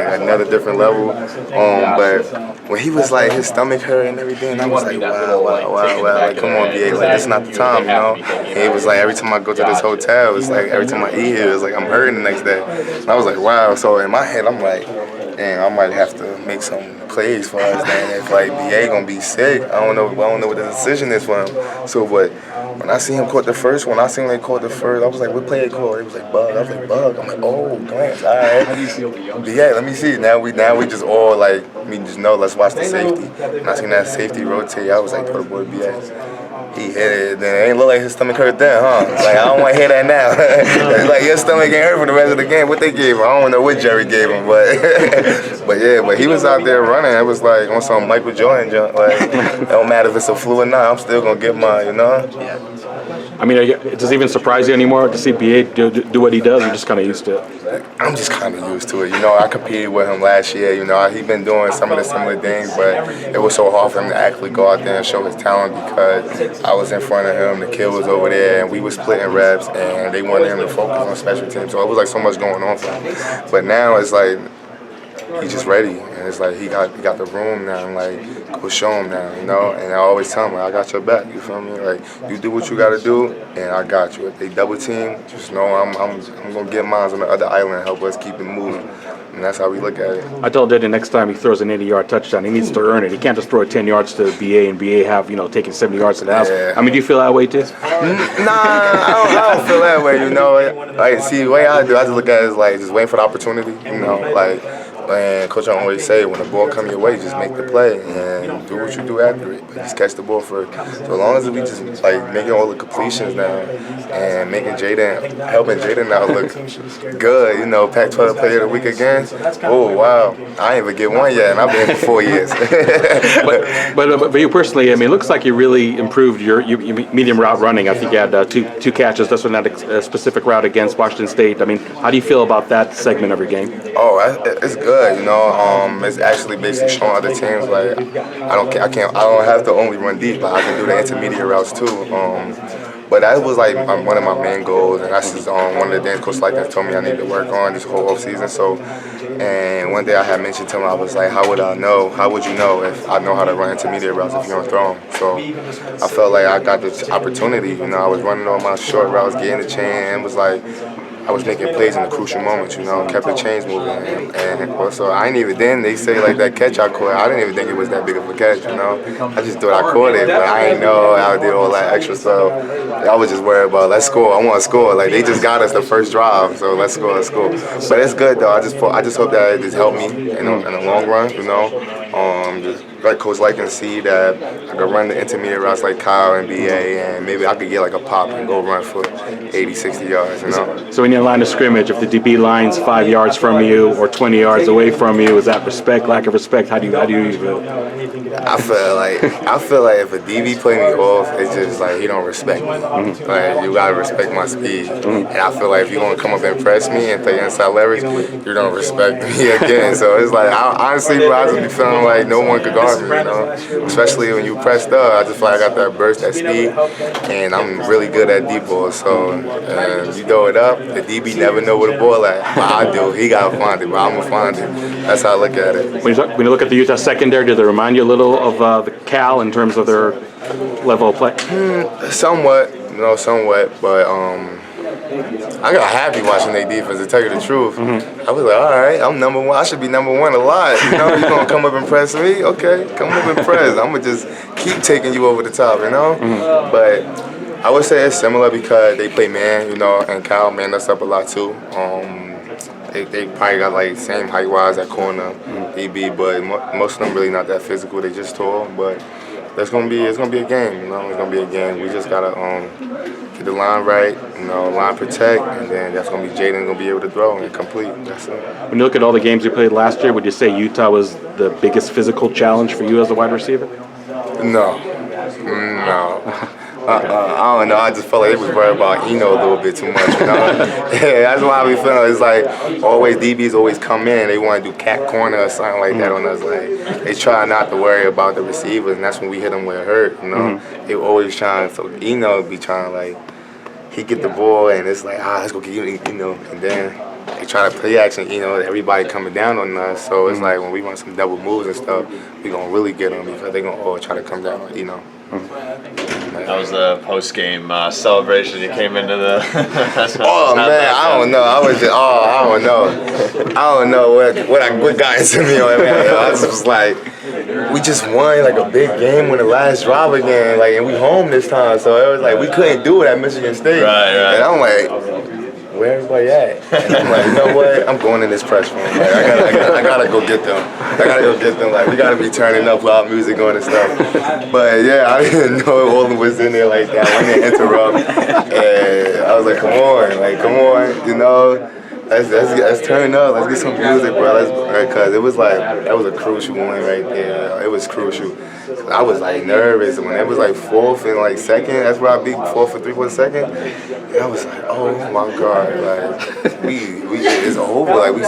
another different level. But when he was like, his stomach hurt and everything, I was like, wow, like, come on, BA, like, this is not the time, you know? And he was like, every time I go to this hotel, it's like, every time I eat here, it's like, I'm hurting the next day. And I was like, wow. So in my head, I'm like, damn, I might have to make some plays for us. Then if like BA gonna be sick, I don't know what the decision is for him. So, but when I see him caught the first one, I seen they caught the first. I was like, what play they called? It was like bug. I was like bug. I'm like, oh, glance. All right. BA, let me see. Now we just all like, we just know. Let's watch the safety. And I seen that safety rotate. I was like, throw the ball to BA. He hit it, then it ain't look like his stomach hurt then, huh? It's like, I don't want to hear that now. It's like, your stomach ain't hurt for the rest of the game. What they gave him? I don't know what Jerry gave him, but but he was out there running. It was like on some Michael Jordan jump. Like, it don't matter if it's a flu or not, I'm still going to get mine, you know? I mean, does it even surprise you anymore to see BA do what he does? You're just kind of used to it? I'm just kind of used to it. You know, I competed with him last year. You know, he's been doing some of the similar things, but it was so hard for him to actually go out there and show his talent because I was in front of him, the kid was over there, and we were splitting reps, and they wanted him to focus on special teams. So it was like so much going on for him. But now it's like, he's just ready, and it's like he got the room now, and like go show him now, you know. And I always tell him, like, I got your back. You feel me? Like, you do what you got to do, and I got you. If they double team, just know I'm gonna get mine on the other island and help us keep it moving. And that's how we look at it. I told Diddy next time he throws an 80-yard touchdown, he needs to earn it. He can't just throw it 10 yards to BA and BA have, you know, taking 70 yards to the house. Yeah. I mean, do you feel that way too? Nah, I don't feel that way, you know. Like, see, the way I do, I just look at it as like just waiting for the opportunity, you know. Like, and Coach I always say, when the ball come your way, just make the play and do what you do after it. But just catch the ball first. So as long as we just like making all the completions now and making helping Jaden now look good, you know, Pac-12 Player of the Week again. Oh wow, I ain't even get one yet, and I've been here for 4 years. but you personally, I mean, it looks like you really improved your medium route running. I think you had two catches. That's not a specific route against Washington State. I mean, how do you feel about that segment of your game? Oh, it's good. You know, it's actually basically showing other teams like I don't have to only run deep, but I can do the intermediate routes too. But that was like one of my main goals, and that's just one of the things Coach Likens told me I need to work on this whole offseason. So, and one day I had mentioned to him, I was like, how would you know if I know how to run intermediate routes if you don't throw them? So I felt like I got this opportunity. You know, I was running on my short routes, getting the chain, and it was like, I was making plays in the crucial moments, you know, kept the chains moving. And also, I ain't even, then they say like that catch I caught, I didn't even think it was that big of a catch, you know. I just thought I caught it, but I didn't know I did all that extra stuff. I was just worried about, let's score, I want to score. Like, they just got us the first drive, so let's score. But it's good, though. I just hope that it just helped me in the long run, you know. Just let Coach Likens see that I could run the intermediate routes like Kyle and BA, and maybe I could get like a pop and go run for 80, 60 yards, you know. So in your line of scrimmage, if the DB line's 5 yards from you or 20 yards away from you, is that respect, lack of respect? How do you feel? I feel like if a DB play me off, it's just like he don't respect me. Like, you gotta respect my speed. And I feel like if you gonna come up and press me and play inside leverage, you don't respect me again. So it's like, honestly, bro, I just be feeling like no one could guard me, you know. Especially when you pressed up, I just feel like I got that burst, that speed, and I'm really good at deep balls. So you throw it up, the DB never know where the ball at. But I do. He gotta find it, but I'm gonna find it. That's how I look at it. When you look at the Utah secondary, do they remind you a little of the Cal in terms of their level of play? Somewhat, but I got happy watching their defense, to tell you the truth. I was like, all right, I'm number one. I should be number one a lot. You know, you gonna come up and press me? Okay, come up and press. I'm gonna just keep taking you over the top, you know? But I would say it's similar because they play man, you know, and Kyle manned us up a lot too. They probably got like same height-wise at corner, DB, but most of them really not that physical. They just tall, but it's gonna be a game. You know, it's gonna be a game. We just gotta get the line right, you know, line protect, and then that's gonna be Jaden gonna be able to throw and complete. That's it. When you look at all the games you played last year, would you say Utah was the biggest physical challenge for you as a wide receiver? No. I don't know. I just felt like they was worried about Eno a little bit too much, you know. Yeah, that's why I be feeling. It's like always DBs always come in. They want to do cat corner or something like that on us. Like they try not to worry about the receivers, and that's when we hit them where it hurt. You know, they always trying. So Eno be trying like he get the ball, and it's like let's go get Eno, and then they try to play action, you know, everybody coming down on us. So it's like when we run some double moves and stuff, we gonna really get them because they gonna all try to come down, you know. That was the post-game celebration. You came into the. Oh man, I don't know. I was just, I don't know. I don't know what got into me on that. I was just like, we just won like a big game on the last drive again, like, and we home this time. So it was like we couldn't do it at Michigan State. Right. And I'm like, where everybody at? And I'm like, you know what? I'm going in this press room. Like, I gotta go get them. I gotta go get them. Like, we gotta be turning up with our music on and stuff. But yeah, I didn't know all was in there like that. I didn't interrupt. And I was like, come on, you know. Let's turn up. Let's get some music, bro. Because it was like, that was a crucial one right there. It was crucial. I was like nervous when it was like 4th and like 2nd. That's where I beat 4th for 3/4 second. And I was like, oh my God, like we it's over. Like we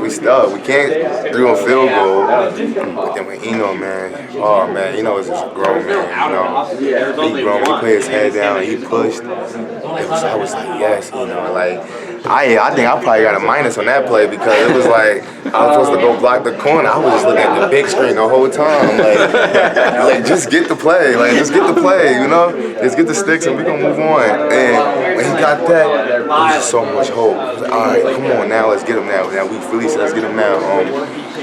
stuck. We can't do a field goal. But then when Eno, man, oh man, Eno is just a grown man. You know, he grown. He put his head down. He pushed. I was like, yes, Eno, like. I think I probably got a minus on that play because it was like I was supposed to go block the corner. I was just looking at the big screen the whole time. Like just get the play. Like, just get the play, you know? Just get the sticks and we gonna move on. And when he got that, there was just so much hope. I was like, all right, come on now, let's get him now. Now we really said, let's get him now.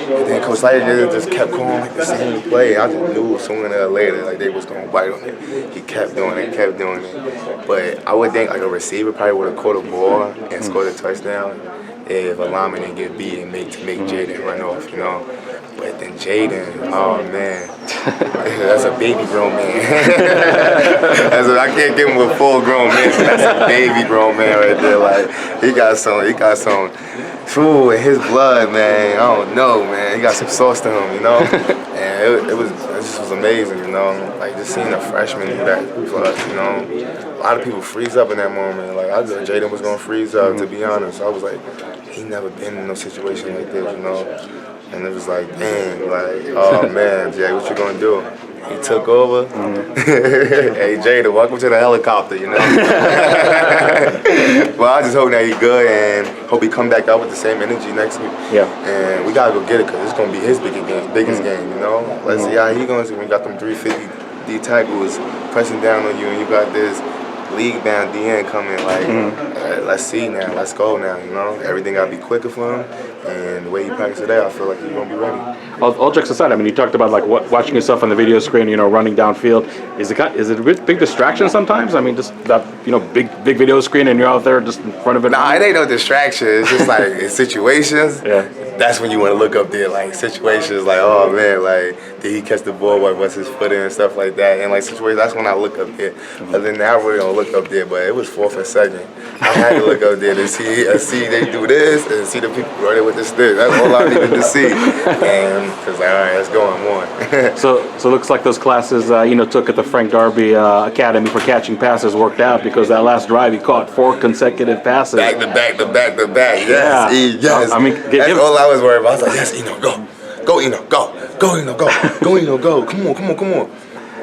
And then Coach Snyder just kept calling like the same play. I just knew sooner or later like they was gonna bite on it. He kept doing it. But I would think like a receiver probably would have caught a ball and scored a touchdown if a lineman didn't get beat and make Jaden run off, you know. But then Jaden, oh man, that's a baby grown man. I can't give him a full grown man, but that's a baby grown man right there. Like he got some true in his blood, man. I don't know, man. He got some sauce to him, you know. And it just was amazing, you know. Like just seeing a freshman do that for us, you know. A lot of people freeze up in that moment. Like I thought Jaden was gonna freeze up, to be honest. I was like, he never been in no situation like this, you know. And it was like, dang, like, oh man, Jay, what you gonna do? He took over. Hey, Jada, welcome to the helicopter, you know? Well, I just hope that he's good and hope he come back out with the same energy next week. Yeah. And we gotta go get it because it's gonna be his biggest game, you know? Let's see how he gonna see when we got them 350 D tackles pressing down on you and you got this league-bound DN coming, like, let's see now, let's go now, you know? Everything gotta be quicker for him, and the way he practiced today, I feel like he's gonna be ready. All jokes aside, I mean, you talked about like watching yourself on the video screen, you know, running downfield. Is it a big distraction sometimes? I mean, just that, you know, big video screen and you're out there just in front of it. Nah, it ain't no distraction. It's just like in situations. Yeah. That's when you want to look up there, like situations, like, oh man, like did he catch the ball? What's his foot in and stuff like that? And like situations, that's when I look up there. Other than that, I really don't look up there. But it was 4th and 2nd. I had to look up there to see they do this and see the people running with the stick. That's all I needed to see. And it's like, all right, let's go on one. So it looks like those classes, you know, took at the Frank Darby Academy for catching passes worked out because that last drive he caught 4 consecutive passes. Back to back. Yes, yeah. yes. I mean, that's all I was worried about. I was like, yes, Eno, go. Go, Eno, go. Go, Eno, go. Go, Eno, go. Come on.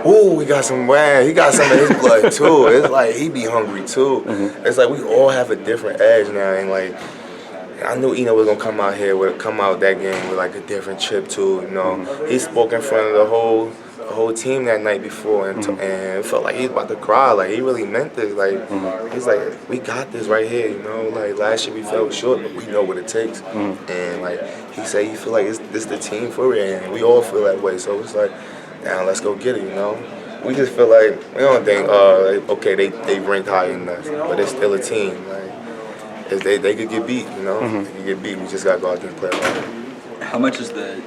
Ooh, he got some of his blood too. It's like he be hungry too. It's like we all have a different edge now, and like I knew Eno was gonna come out that game with like a different chip too. You know, he spoke in front of the whole team that night before, and it felt like he was about to cry. Like he really meant this. Like he's like, we got this right here. You know, like last year we fell short, but we know what it takes. And like he said, he feel like this the team for it, and we all feel that way. So it's like, now let's go get it. You know, we just feel like we don't think, okay, they ranked higher than us, but it's still a team. Like if they could get beat, you know, they could get beat. We just gotta go out there and play hard. How much has the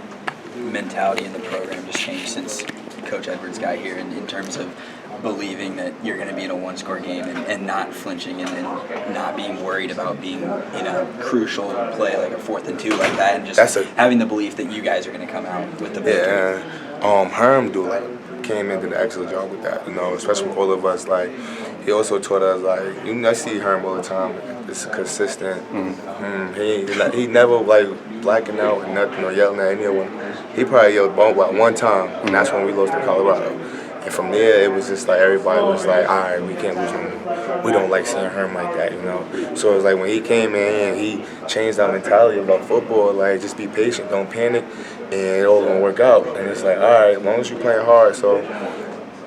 mentality in the program just changed since Coach Edwards got here in terms of believing that you're going to be in a one-score game and not flinching and not being worried about being in a crucial play like a 4th and 2 like that, and just having the belief that you guys are going to come out with the victory? Herm came and did an excellent job with that, you know, especially for all of us. Like, he also taught us, like, you know, I see Herm all the time. It's consistent. He never, like, blacking out or nothing or yelling at anyone. He probably yelled bump out one time, and that's when we lost to Colorado. And from there, it was just like everybody was like, all right, we can't lose him. We don't like seeing him like that, you know? So it was like when he came in, he changed our mentality about football, like just be patient, don't panic, and it all gonna work out. And it's like, all right, as long as you're playing hard. So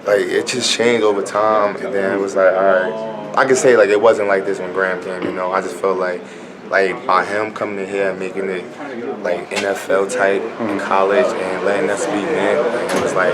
like it just changed over time, and then it was like, all right. I could say like it wasn't like this when Graham came, you know? I just felt like by him coming in here and making it like NFL type in college and letting us be men, like, it was like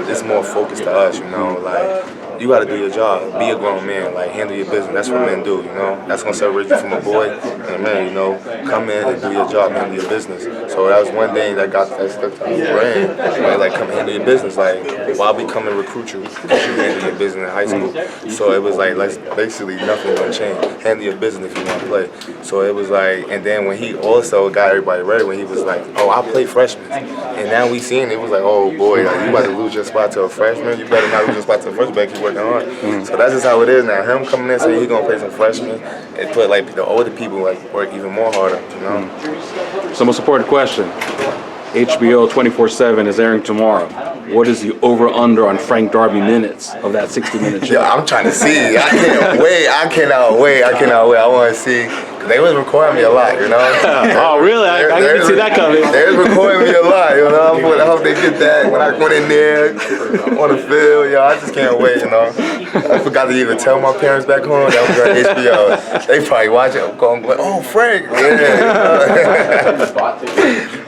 it's more focused to us, you know. Like you got to do your job, be a grown man, like handle your business. That's what men do, you know. That's gonna separate you from a boy and a man, you know. Come in and do your job, handle your business. So that was one thing that stuck to my brain. Like come handle your business. Like why we come and recruit you? Because you handle your business in high school. So it was like basically nothing gonna change. Handle your business if you want to play. So it was like, and then when he also got everybody ready, when he was like, oh, I play freshmen. And now we seen it was like, oh boy, like, you about to lose your spot to a freshman. You better not lose your spot to a freshman. Keep working hard. So that's just how it is now. Him coming in saying he's gonna play some freshmen, it put like the older people like work even more harder, you know. So most important question. HBO 24/7 is airing tomorrow. What is the over/under on Frank Darby minutes of that 60-minute show? Yeah, I'm trying to see. I can't wait. I cannot wait. I want to see. They was recording me a lot, you know. Oh, really? I didn't see that coming. They was recording me a lot, you know. I hope they did that when I went in there on the field. Yo, I just can't wait, you know. I forgot to even tell my parents back home that was on HBO. They probably watching. I'm going, oh, Frank. Yeah,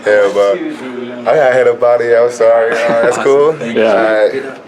yeah, but I got to head up out of here. I'm sorry. That's cool. Yeah. All right.